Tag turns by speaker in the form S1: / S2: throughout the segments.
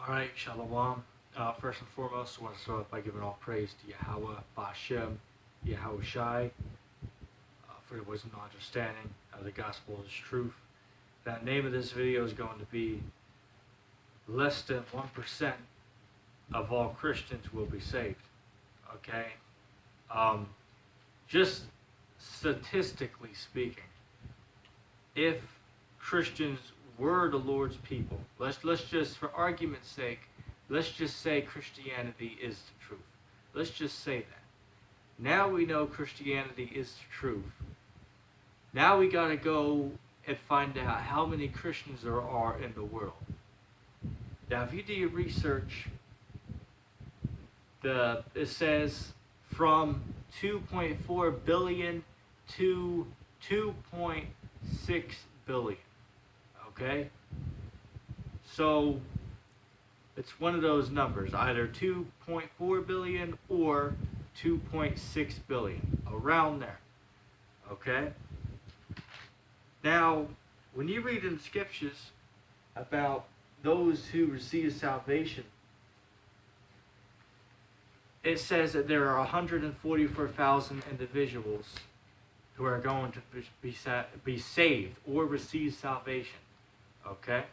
S1: All right, Shalom. First and foremost, I want to start off by giving all praise to Yahweh, Bashem, Yahweh Shai, for the wisdom and understanding of the gospel is truth. The name of this video is going to be less than 1% of all Christians will be saved. Okay? Just statistically speaking, if Christians were the Lord's people, let's just, for argument's sake, let's just say Christianity is the truth. Let's just say that. Now we know Christianity is the truth. Now we got to go and find out how many Christians there are in the world. Now, if you do your research, it says from 2.4 billion to 2.6 billion. Okay? So it's one of those numbers, either 2.4 billion or 2.6 billion, around there. Okay? Now, when you read in the scriptures about those who receive salvation, it says that there are 144,000 individuals who are going to be saved or receive salvation. Okay?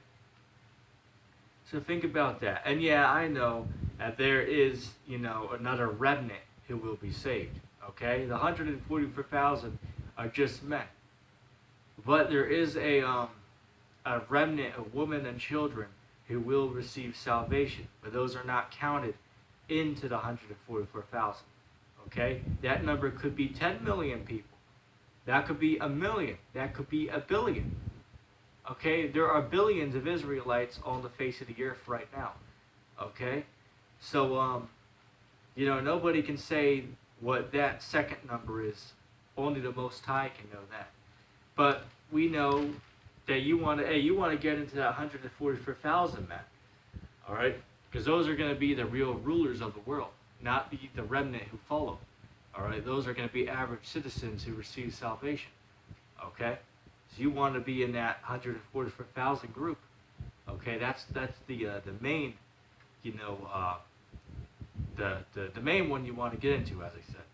S1: So think about that. And yeah, I know that there is, another remnant who will be saved. Okay? The 144,000 are just men. But there is a remnant of women and children who will receive salvation. But those are not counted into the 144,000. Okay? That number could be 10 million people. That could be a million. That could be a billion. Okay? There are billions of Israelites on the face of the earth right now. Okay? So, nobody can say what that second number is. Only the Most High can know that. But we know that you want to get into that 144,000, man. All right? Because those are going to be the real rulers of the world, not the remnant who follow. All right? Those are going to be average citizens who receive salvation. Okay? So you want to be in that 144,000 group. Okay? That's the main, the main one you want to get into, as I said.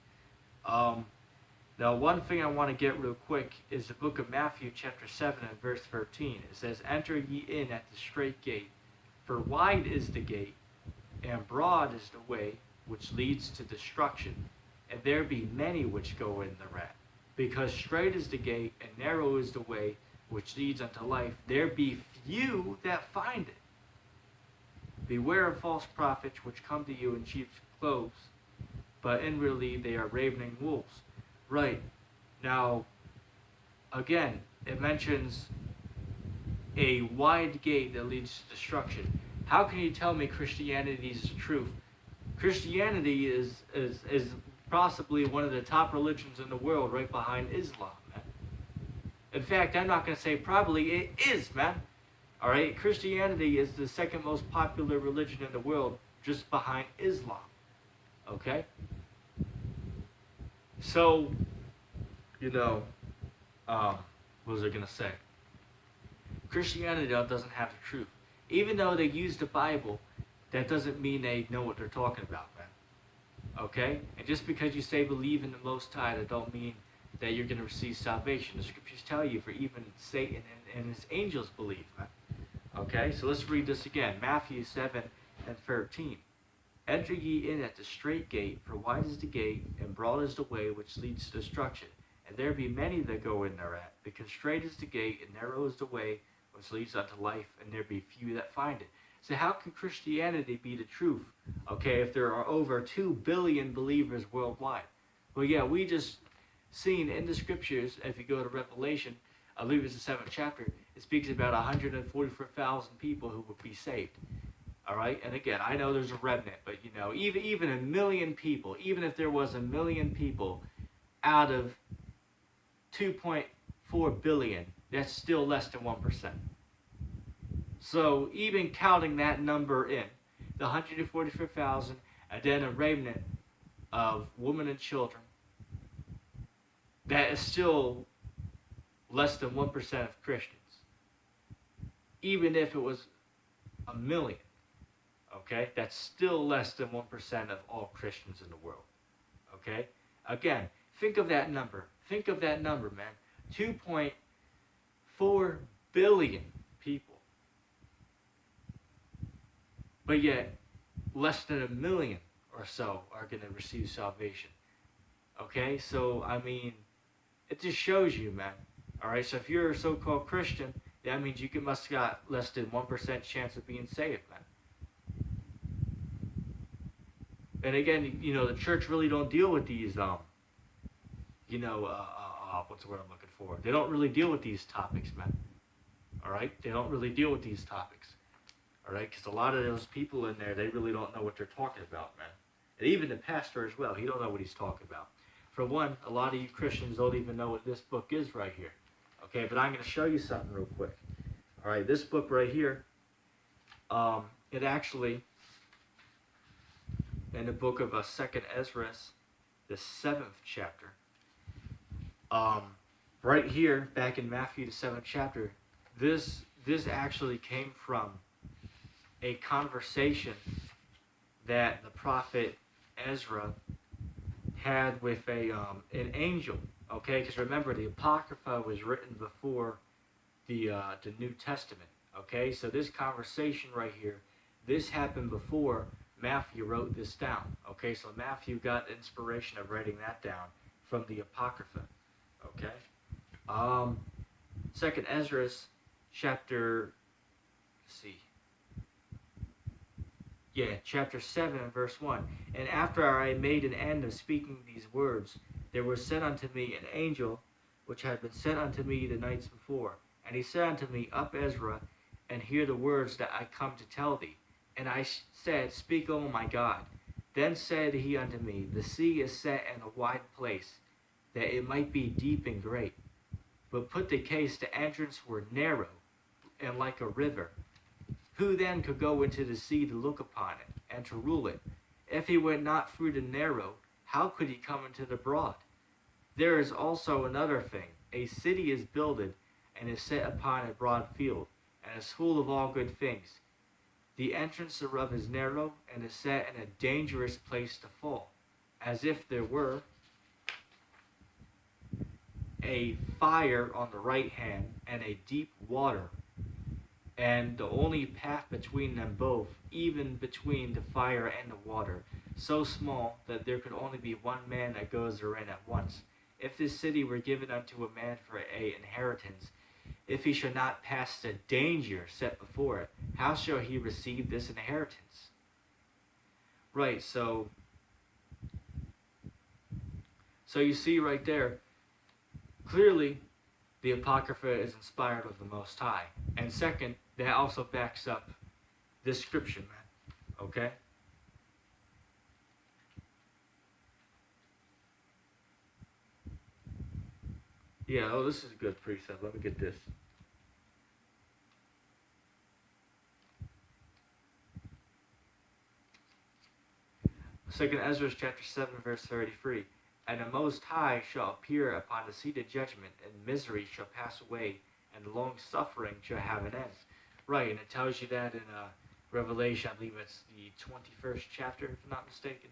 S1: Now, one thing I want to get real quick is the book of Matthew, chapter 7, and verse 13. It says, "Enter ye in at the strait gate, for wide is the gate, and broad is the way which leads to destruction, and there be many which go in thereat. Because strait is the gate, and narrow is the way which leads unto life, there be few that find it. Beware of false prophets which come to you in sheep's clothes, but inwardly they are ravening wolves." Right. Now, again, it mentions a wide gate that leads to destruction. How can you tell me Christianity is the truth? Christianity is possibly one of the top religions in the world, right behind Islam, man. In fact, I'm not going to say probably, it is, man. All right? Christianity is the second most popular religion in the world, just behind Islam. Okay? So, what was I going to say? Christianity doesn't have the truth. Even though they use the Bible, that doesn't mean they know what they're talking about, man. Okay? And just because you say believe in the Most High, that don't mean that you're going to receive salvation. The scriptures tell you for even Satan and his angels believe, man. Okay? So let's read this again. Matthew 7 and 13. "Enter ye in at the strait gate, for wide is the gate, and broad is the way which leads to destruction, and there be many that go in thereat. Because strait is the gate, and narrow is the way which leads unto life, and there be few that find it." So how can Christianity be the truth? Okay, if there are over 2 billion believers worldwide. Well, yeah, we just seen in the scriptures, if you go to Revelation, I believe it's the 7th chapter, it speaks about 144,000 people who will be saved. All right, and again, I know there's a remnant, but even a million people, even if there was a million people out of 2.4 billion, that's still less than 1%. So even counting that number in, the 144,000, and then a remnant of women and children, that is still less than 1% of Christians. Even if it was a million. Okay? That's still less than 1% of all Christians in the world. Okay? Again, think of that number. Think of that number, man. 2.4 billion people. But yet, less than 1 million or so are going to receive salvation. Okay? So, I mean, it just shows you, man. Alright? So if you're a so-called Christian, that means you must have got less than 1% chance of being saved, man. And again, the church really don't deal with these, what's the word I'm looking for? They don't really deal with these topics, man. All right? They don't really deal with these topics. All right? Because a lot of those people in there, they really don't know what they're talking about, man. And even the pastor as well, he don't know what he's talking about. For one, a lot of you Christians don't even know what this book is right here. Okay, but I'm going to show you something real quick. All right, this book right here, it actually, in the book of 2nd Ezra, the 7th chapter, right here, back in Matthew, the 7th chapter, this actually came from a conversation that the prophet Ezra had with an angel. Okay, because remember, the Apocrypha was written before the New Testament. Okay, so this conversation right here, this happened before Matthew wrote this down. Okay, so Matthew got inspiration of writing that down from the Apocrypha. Okay, 2nd Ezra, chapter, chapter 7 and verse 1. And after I made an end of speaking these words, there was sent unto me an angel, which had been sent unto me the nights before. And he said unto me, Up, Ezra, and hear the words that I come to tell thee. And I said, Speak, O my God. Then said he unto me, The sea is set in a wide place, that it might be deep and great. But put the case, the entrance were narrow, and like a river. Who then could go into the sea to look upon it, and to rule it? If he went not through the narrow, how could he come into the broad? There is also another thing. A city is builded, and is set upon a broad field, and is full of all good things. The entrance thereof is narrow, and is set in a dangerous place to fall, as if there were a fire on the right hand, and a deep water, and the only path between them both, even between the fire and the water, so small that there could only be one man that goes therein at once. If this city were given unto a man for a inheritance, if he shall not pass the danger set before it, how shall he receive this inheritance? Right, so you see right there, clearly the Apocrypha is inspired of the Most High. And second, that also backs up this scripture, man. Okay? Yeah, this is a good precept. Let me get this. Second Ezra chapter 7, verse 33. And the Most High shall appear upon the seat of judgment, and misery shall pass away, and long suffering shall have an end. Right, and it tells you that in Revelation, I believe it's the 21st chapter, if I'm not mistaken.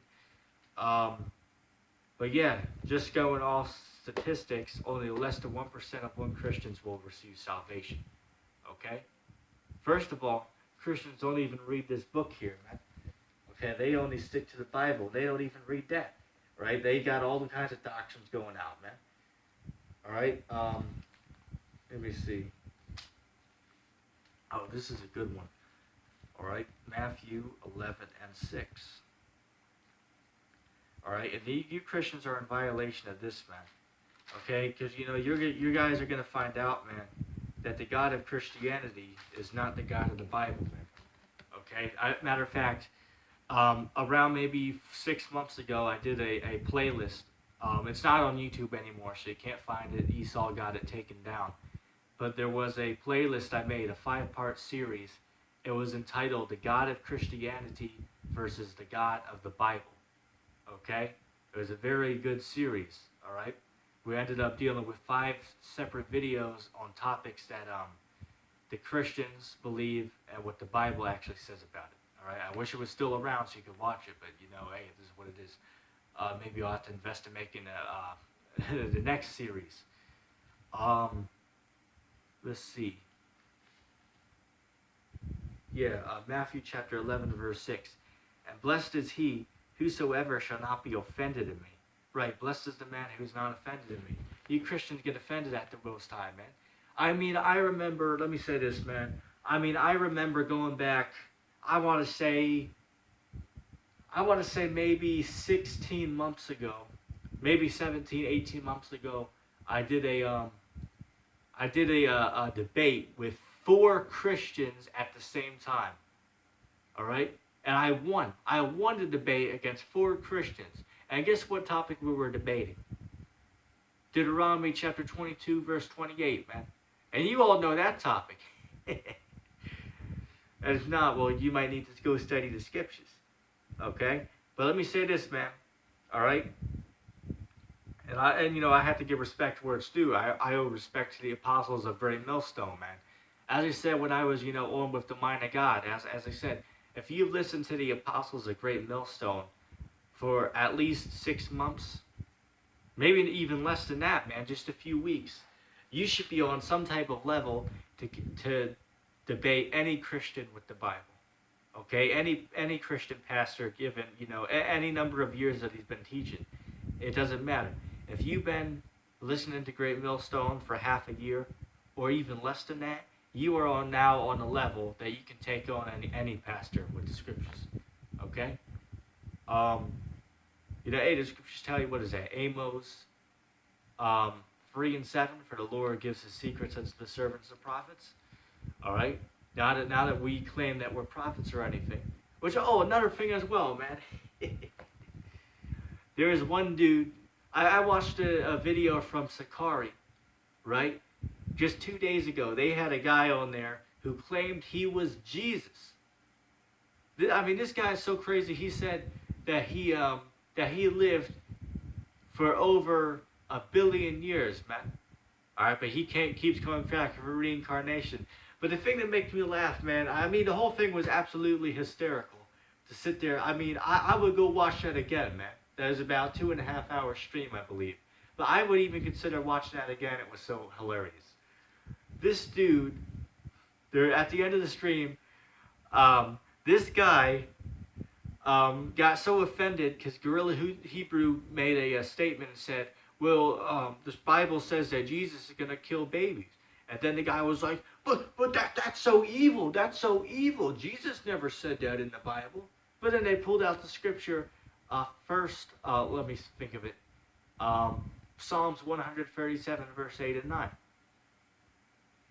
S1: But yeah, just going off statistics, only less than 1% of Christians will receive salvation. Okay? First of all, Christians don't even read this book here, man. Okay, they only stick to the Bible. They don't even read that. Right? They got all the kinds of doctrines going out, man. Alright? Let me see. Oh, this is a good one. Alright? Matthew 11 and 6. Alright? And you Christians are in violation of this, man. Okay? Because, you guys are going to find out, man, that the God of Christianity is not the God of the Bible, man. Okay? Matter of fact, around maybe 6 months ago, I did a playlist. It's not on YouTube anymore, so you can't find it. Esau got it taken down. But there was a playlist I made, a 5-part series. It was entitled The God of Christianity versus the God of the Bible. Okay? It was a very good series, alright? We ended up dealing with 5 separate videos on topics that the Christians believe and what the Bible actually says about it. All right, I wish it was still around so you could watch it, but you know, hey, this is what it is. Maybe I'll have to invest in making the next series. Um, let's see. Yeah, Matthew chapter 11, verse 6. And blessed is he whosoever shall not be offended in me. Right, blessed is the man who's not offended in me. You Christians get offended at the Most High, man. I mean, I remember, let me say this, man. I mean, I remember going back, I want to say maybe 16 months ago, maybe 17, 18 months ago, I did a debate with 4 Christians at the same time. All right? And I won. I won the debate against 4 Christians. And guess what topic we were debating? Deuteronomy chapter 22, verse 28, man. And you all know that topic. And if not, well, you might need to go study the scriptures. Okay? But let me say this, man. All right? And you know, I have to give respect where it's due. I owe respect to the apostles of Great Millstone, man. As I said when I was, you know, on with the mind of God, as I said, if you've listened to the apostles of Great Millstone for at least 6 months, maybe even less than that, man, just a few weeks, you should be on some type of level to debate any Christian with the Bible. Okay? Any Christian pastor given, you know, any number of years that he's been teaching. It doesn't matter. If you've been listening to Great Millstone for half a year, or even less than that, you are now on a level that you can take on any pastor with the scriptures. Okay? You know, hey, the scriptures tell you, what is that? Amos 3 and 7, for the Lord gives his secrets unto the servants of prophets. All right? Now that we claim that we're prophets or anything. Which, another thing as well, man. There is one dude, I watched a video from Sakari, right? Just 2 days ago, they had a guy on there who claimed he was Jesus. I mean, this guy is so crazy. He said that he lived for over 1 billion years, man. All right, but he keeps coming back for reincarnation. But the thing that makes me laugh, man, I mean, the whole thing was absolutely hysterical. To sit there, I mean, I would go watch that again, man. That was about 2.5 hour stream, I believe. But I would even consider watching that again. It was so hilarious. This dude, there at the end of the stream, this guy got so offended because Gorilla Hebrew made a statement and said, well, this Bible says that Jesus is going to kill babies. And then the guy was like, but that's so evil. That's so evil. Jesus never said that in the Bible. But then they pulled out the scripture. First, let me think of it. Psalms 137, verse 8 and 9.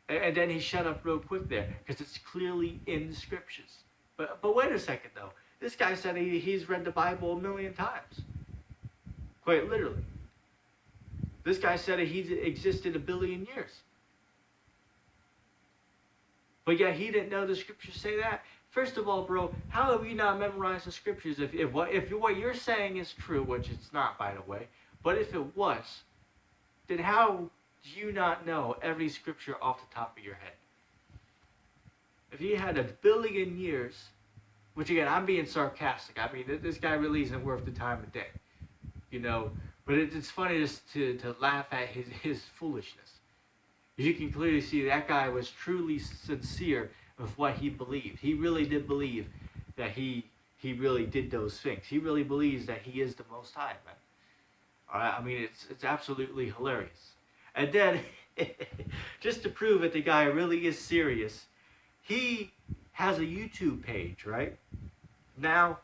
S1: And then he shut up real quick there, because it's clearly in the scriptures. But wait a second, though. This guy said he's read the Bible 1 million times. Quite literally. This guy said he's existed 1 billion years. But yet he didn't know the scriptures say that. First of all, bro, how have you not memorized the scriptures if what you're saying is true, which it's not, by the way, but if it was, then how do you not know every scripture off the top of your head? If you had 1 billion years, which again, I'm being sarcastic. I mean, this guy really isn't worth the time of day, you know. But it's funny just to laugh at his foolishness. You can clearly see that guy was truly sincere of what he believed. He really did believe that he really did those things. He really believes that he is the Most High, man. All right, I mean, it's absolutely hilarious. And then, just to prove that the guy really is serious, he has a YouTube page, right? Now,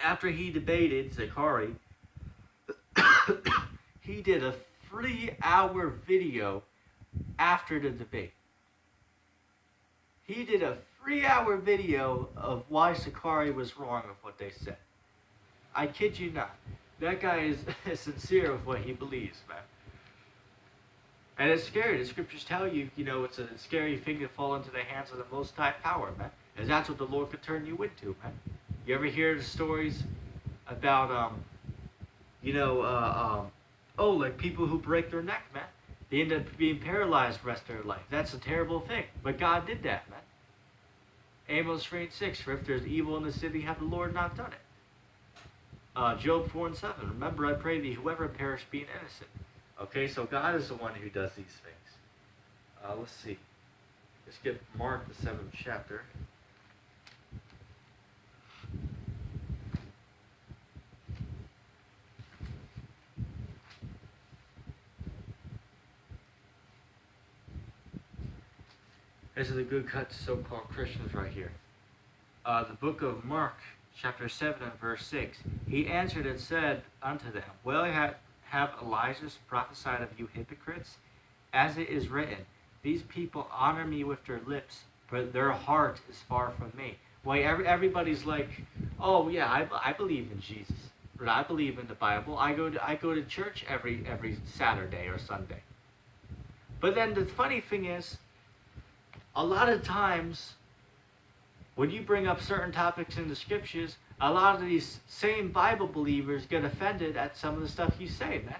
S1: after he debated Zakari, he did a 3-hour video after the debate. He did a 3-hour video of why Sakari was wrong with what they said. I kid you not. That guy is sincere with what he believes, man. And it's scary. The scriptures tell you, you know, it's a scary thing to fall into the hands of the Most High Power, man. And that's what the Lord could turn you into, man. You ever hear the stories about, like people who break their neck, man? They end up being paralyzed the rest of their life. That's a terrible thing. But God did that, man. Amos 3:6, for if there's evil in the city, hath the Lord not done it? Job 4:7, remember I pray thee, whoever perish being innocent. Okay, so God is the one who does these things. Let's see. Let's get Mark, the 7th chapter. This is a good cut to so-called Christians right here. The book of Mark, chapter 7 and verse 6. He answered and said unto them, well have Elijah prophesied of you hypocrites? As it is written, these people honor me with their lips, but their heart is far from me. Well, everybody's like, oh yeah, I believe in Jesus, but I believe in the Bible. I go to church every Saturday or Sunday. But then the funny thing is, a lot of times, when you bring up certain topics in the scriptures, a lot of these same Bible believers get offended at some of the stuff you say, man.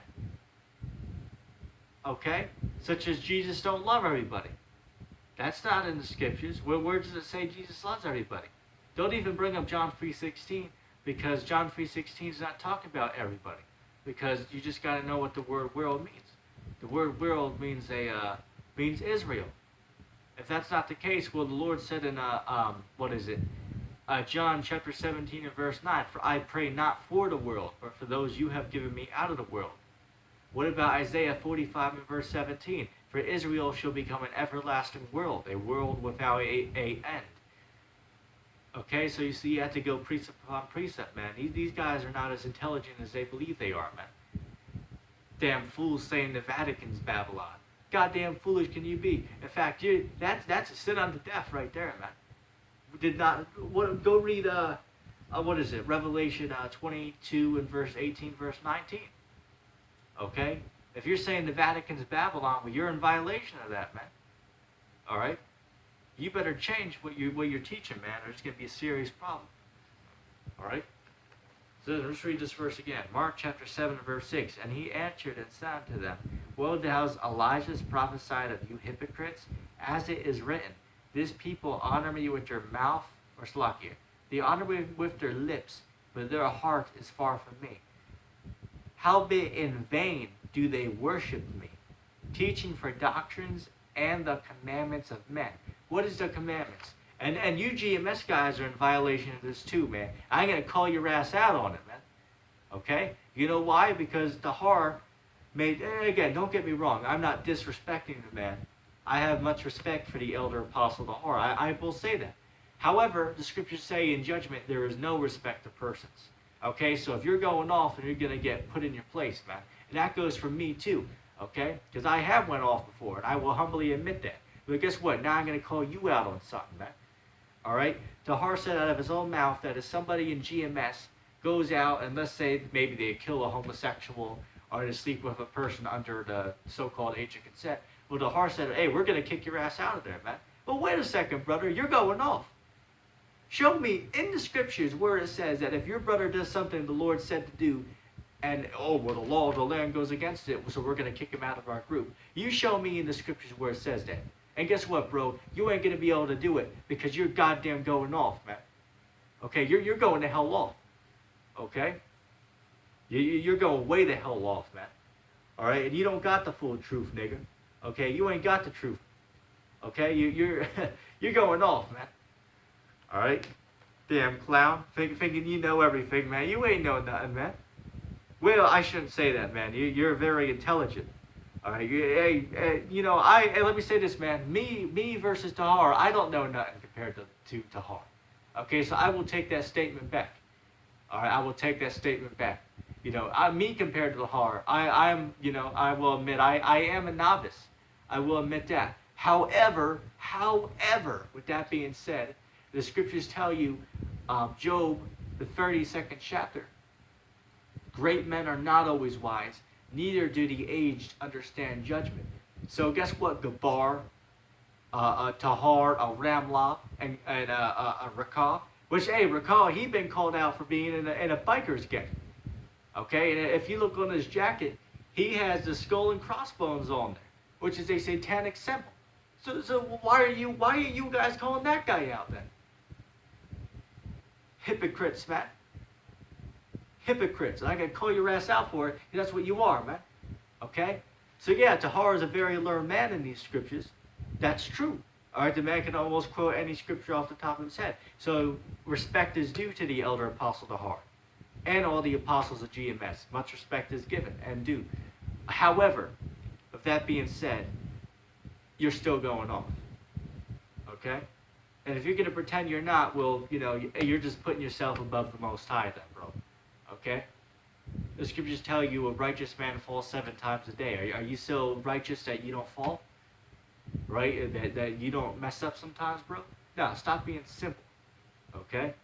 S1: Okay? Such as Jesus don't love everybody. That's not in the scriptures. Where does it say Jesus loves everybody? Don't even bring up John 3:16, because John 3:16 is not talking about everybody. Because you just got to know what the word world means. The word world means means Israel. If that's not the case, well, the Lord said in John chapter 17 and verse 9, for I pray not for the world, but for those you have given me out of the world. What about Isaiah 45 and verse 17? For Israel shall become an everlasting world, a world without a end. Okay, so you see, you have to go precept upon precept, man. These guys are not as intelligent as they believe they are, man. Damn fools saying the Vatican's Babylon. Goddamn foolish can you be? In fact, that's a sin unto death right there, man. Go read Revelation 22 and verse 18, verse 19. Okay, if you're saying the Vatican's Babylon, well, you're in violation of that, man. All right, you better change what you're teaching, man, or it's gonna be a serious problem. All right. So let's read this verse again. Mark chapter 7 verse 6. And he answered and said unto them, well, has Elijah prophesied of you hypocrites? As it is written, this people honor me with their mouth, or slakia. They honor me with their lips, but their heart is far from me. Howbeit in vain do they worship me, teaching for doctrines and the commandments of men. What is the commandments? And you GMS guys are in violation of this too, man. I'm going to call your ass out on it, man. Okay? You know why? Because Tahar made, again, don't get me wrong. I'm not disrespecting the man. I have much respect for the elder apostle Tahar. I will say that. However, the scriptures say in judgment there is no respect of persons. Okay? So if you're going off and you're going to get put in your place, man. And that goes for me too. Okay? Because I have went off before, and I will humbly admit that. But guess what? Now I'm going to call you out on something, man. All right? Tahar said out of his own mouth that if somebody in GMS goes out and let's say maybe they kill a homosexual or they sleep with a person under the so-called age of consent, well, Tahar said, hey, we're going to kick your ass out of there, man. But wait a second, brother, you're going off. Show me in the scriptures where it says that if your brother does something the Lord said to do, and, oh, well, the law of the land goes against it, so we're going to kick him out of our group. You show me in the scriptures where it says that. And guess what, bro? You ain't going to be able to do it because you're goddamn going off, man. Okay? You're going the hell off. Okay? You're going way the hell off, man. All right? And you don't got the full truth, nigga. Okay? You ain't got the truth. Okay? You're going off, man. All right? Damn clown. Thinking you know everything, man. You ain't know nothing, man. Well, I shouldn't say that, man. You're very intelligent. All right, hey, let me say this, man. Me versus Tahar, I don't know nothing compared to Tahar. Okay, so I will take that statement back. All right, I will take that statement back. Me compared to Tahar, I will admit, I am a novice. I will admit that. However, with that being said, the scriptures tell you, Job, the 32nd chapter, great men are not always wise, neither do the aged understand judgment. So guess what? Gabar, Tahar, Ramlah, and Rakah. Which, hey, Rakah, he been called out for being in a biker's gang. Okay, and if you look on his jacket, he has the skull and crossbones on there, which is a satanic symbol. So why are you guys calling that guy out then? Hypocrites, man. Hypocrites. And I'm going to call your ass out for it, because that's what you are, man. Okay? So yeah, Tahar is a very learned man in these scriptures. That's true. All right, the man can almost quote any scripture off the top of his head. So respect is due to the elder apostle Tahar and all the apostles of GMS. Much respect is given and due. However, with that being said, you're still going off. Okay? And if you're going to pretend you're not, well, you're just putting yourself above the Most High then, bro. Okay? The scriptures tell you a righteous man falls 7 times a day. Are you so righteous that you don't fall? Right? That you don't mess up sometimes, bro? No, stop being simple. Okay?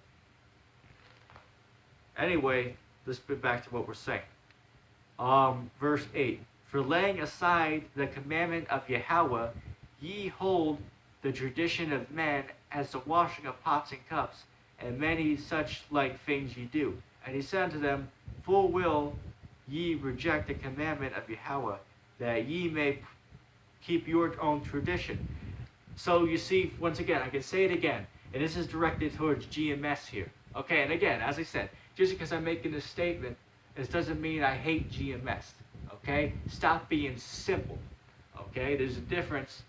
S1: Anyway, let's get back to what we're saying. Verse 8. For laying aside the commandment of Yahweh, ye hold the tradition of men as the washing of pots and cups, and many such like things ye do. And he said unto them, full will ye reject the commandment of Yahweh, that ye may keep your own tradition. So you see, once again, I can say it again, and this is directed towards GMS here. Okay, and again, as I said, just because I'm making this statement, this doesn't mean I hate GMS. Okay? Stop being simple. Okay? There's a difference.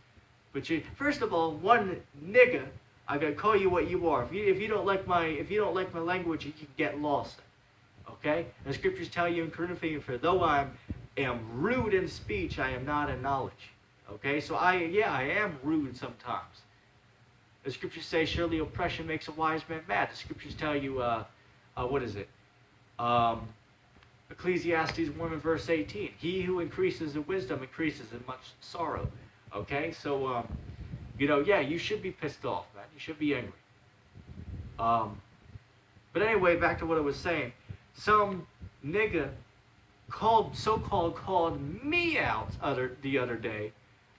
S1: But first of all, one nigga, I gotta call you what you are. If you don't like my language, you can get lost. Okay? The scriptures tell you in Corinthians, for though I am rude in speech, I am not in knowledge. Okay? So I am rude sometimes. The scriptures say, surely oppression makes a wise man mad. The scriptures tell you, what is it? Ecclesiastes 1 and verse 18. He who increases in wisdom increases in much sorrow. Okay? So, yeah, you should be pissed off, man. You should be angry. But anyway, back to what I was saying. Some nigga called me out the other day.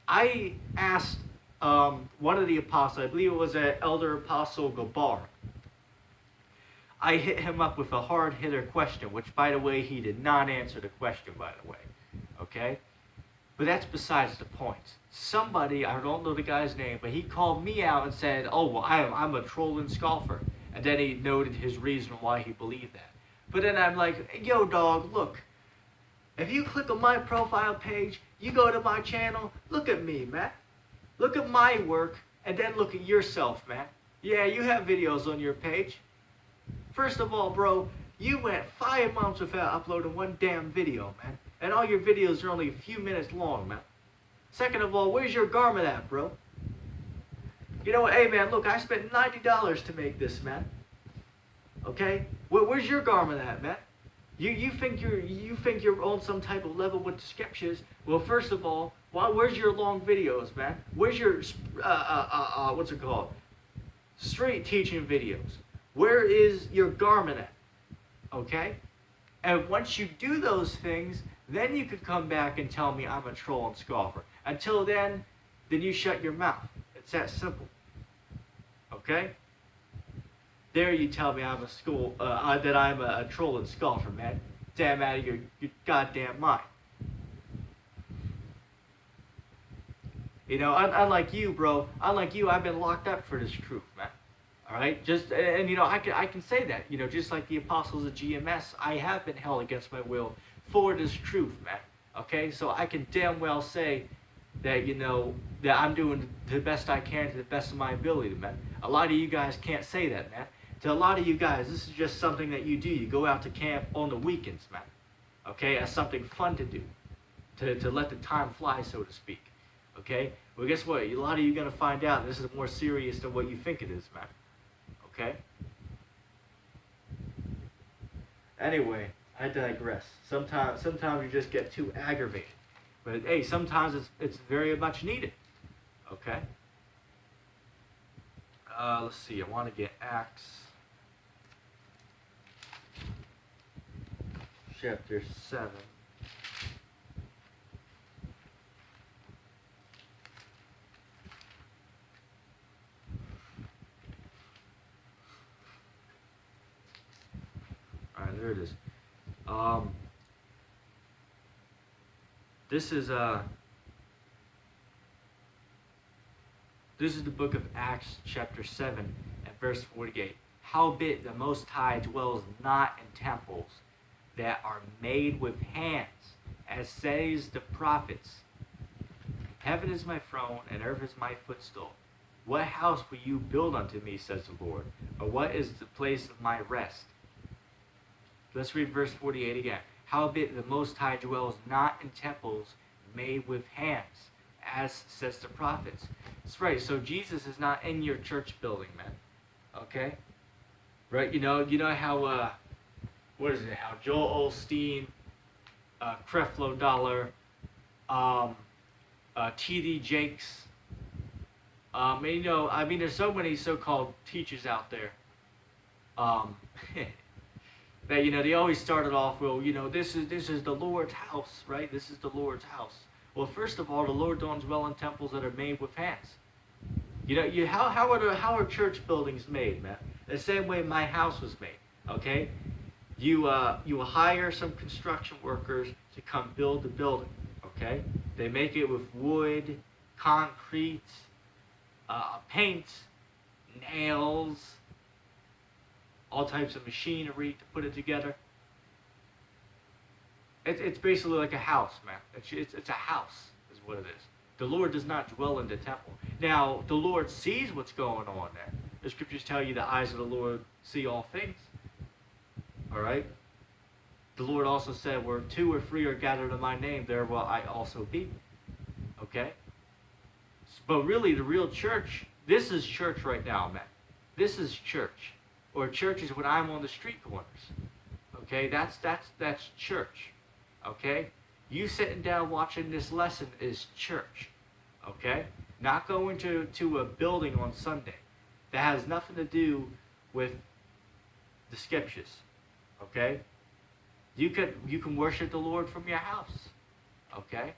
S1: I asked one of the apostles, I believe it was an elder apostle Gabar. I hit him up with a hard hitter question, which, by the way, he did not answer the question, by the way. Okay? But that's besides the point. Somebody, I don't know the guy's name, but he called me out and said, oh, well, I'm a troll and scoffer. And then he noted his reason why he believed that. But then I'm like, yo, dog, look. If you click on my profile page, you go to my channel, look at me, man. Look at my work, and then look at yourself, man. Yeah, you have videos on your page. First of all, bro, you went 5 months without uploading one damn video, man. And all your videos are only a few minutes long, man. Second of all, where's your garment at, bro? You know what? Hey, man, look, I spent $90 to make this, man. Okay? Where's your garment at, man? You think you're on some type of level with the scriptures? Well, first of all, where's your long videos, man? Where's your what's it called? Straight teaching videos. Where is your garment at? Okay? And once you do those things, then you could come back and tell me I'm a troll and scoffer. Until then you shut your mouth. It's that simple. Okay? There you tell me I'm that I'm a troll and scoffer, man. Damn out of your goddamn mind. Unlike you, bro. Unlike you, I've been locked up for this truth, man. All right, I can say that, just like the apostles of GMS, I have been held against my will for this truth, man. Okay, so I can damn well say that that I'm doing the best I can to the best of my ability, man. A lot of you guys can't say that, man. To a lot of you guys, this is just something that you do. You go out to camp on the weekends, man. Okay, as something fun to do, to let the time fly, so to speak. Okay, well, guess what? A lot of you are gonna find out this is more serious than what you think it is, man. Okay? Anyway, I digress. Sometimes you just get too aggravated. But hey, sometimes it's very much needed. Okay? Let's see. I want to get Acts chapter 7. There it is. This is the book of Acts chapter 7 and verse 48. Howbeit the Most High dwells not in temples that are made with hands, as says the prophets. Heaven is my throne, and earth is my footstool. What house will you build unto me, says the Lord? Or what is the place of my rest? Let's read verse 48 again. Howbeit the Most High dwells not in temples made with hands, as says the prophets. That's right. So Jesus is not in your church building, man. Okay? Right? You know how what is it? How Joel Osteen, Creflo Dollar, T.D. Jakes. There's so many so-called teachers out there. That they always started off, well, this is the Lord's house, right? This is the Lord's house. Well, first of all, the Lord don't dwell in temples that are made with hands. How are church buildings made, man? The same way my house was made. Okay, you hire some construction workers to come build the building. Okay, they make it with wood, concrete, paint, nails, all types of machinery to put it together. It's basically like a house, man. It's a house, is what it is. The Lord does not dwell in the temple. Now, the Lord sees what's going on there. The scriptures tell you the eyes of the Lord see all things. All right? The Lord also said, where 2 or 3 are gathered in my name, there will I also be. Okay? But really, the real church, this is church right now, man. This is church. Or church is when I'm on the street corners. Okay? That's church. Okay? You sitting down watching this lesson is church, okay? Not going to a building on Sunday. That has nothing to do with the scriptures, okay? You can worship the Lord from your house, okay?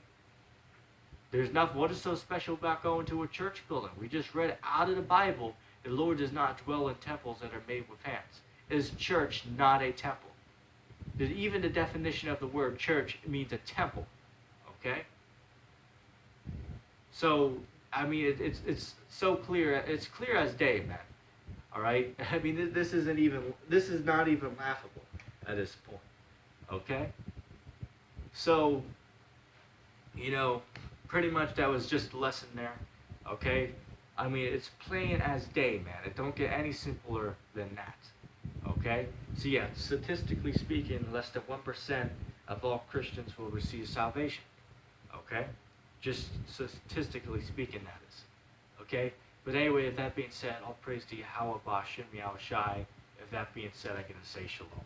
S1: There's nothing. What is so special about going to a church building? We just read out of the Bible, the Lord does not dwell in temples that are made with hands. Is church not a temple? Even the definition of the word church means a temple, okay? So, it's so clear. It's clear as day, man. All right? This is not even laughable at this point, okay? So, pretty much that was just a lesson there, okay? It's plain as day, man. It don't get any simpler than that. Okay? So yeah, statistically speaking, less than 1% of all Christians will receive salvation. Okay? Just statistically speaking, that is. Okay? But anyway, with that being said, all praise to Yahweh Bashem Yahweh Shai. With that being said, I can say shalom.